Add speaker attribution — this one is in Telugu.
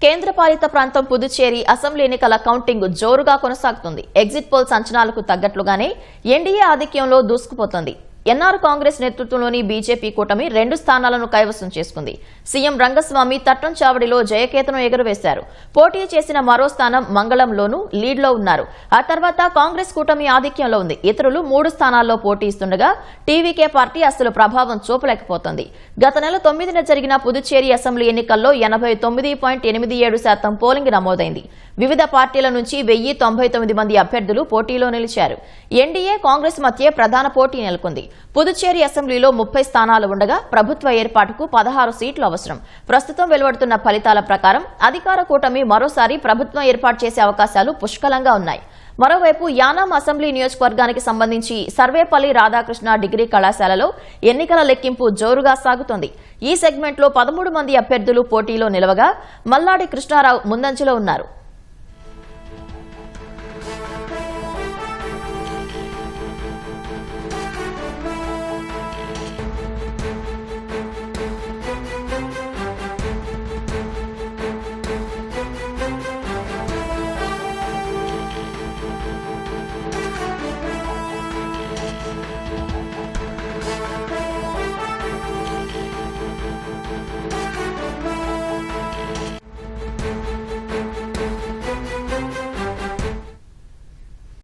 Speaker 1: కేంద్రపాలిత ప్రాంతం పుదుచ్చేరి అసెంబ్లీ ఎన్నికల కౌంటింగ్ జోరుగా కొనసాగుతుంది. ఎగ్జిట్ పోల్స్ అంచనాలకు తగ్గట్లుగానే ఎన్డీఏ ఆధిక్యంలో దూసుకుపోతోంది. ఎన్ఆర్ కాంగ్రెస్ నేతృత్వంలోని బీజేపీ కూటమి 2 స్థానాలను కైవసం చేసుకుంది. సీఎం రంగస్వామి తట్టంచావడిలో జయకేతనం ఎగురవేశారు. పోటీ చేసిన మరో స్థానం మంగళంలోనూ లీడ్లో ఉన్నారు. ఆ తర్వాత కాంగ్రెస్ కూటమి ఆధిక్యంలో ఉంది. ఇతరులు 3 స్థానాల్లో పోటీ ఇస్తుండగా టీవీకే పార్టీ అసలు ప్రభావం చూపలేకపోతోంది. గత నెల 9న జరిగిన పుదుచ్చేరి అసెంబ్లీ ఎన్నికల్లో 89.87% పోలింగ్ నమోదైంది. వివిధ పార్టీల నుంచి 1099 మంది అభ్యర్థులు పోటీలో నిలిచారు. ఎన్డీఏ కాంగ్రెస్ మధ్య ప్రధాన పోటీ నెలకొంది. పుదుచ్చేరి అసెంబ్లీలో 30 స్థానాలు ఉండగా ప్రభుత్వ ఏర్పాటుకు 16 సీట్లు అవసరం. ప్రస్తుతం వెలువడుతున్న ఫలితాల ప్రకారం అధికార కూటమి మరోసారి ప్రభుత్వం ఏర్పాటు చేసే అవకాశాలు పుష్కలంగా ఉన్నాయి. మరోవైపు యానాం అసెంబ్లీ నియోజకవర్గానికి సంబంధించి సర్వేపల్లి రాధాకృష్ణ డిగ్రీ కళాశాలలో ఎన్నికల లెక్కింపు జోరుగా సాగుతోంది. ఈ సెగ్మెంట్లో 13 మంది అభ్యర్థులు పోటీలో నిలవగా మల్లాడి కృష్ణారావు ముందంజలో ఉన్నారు.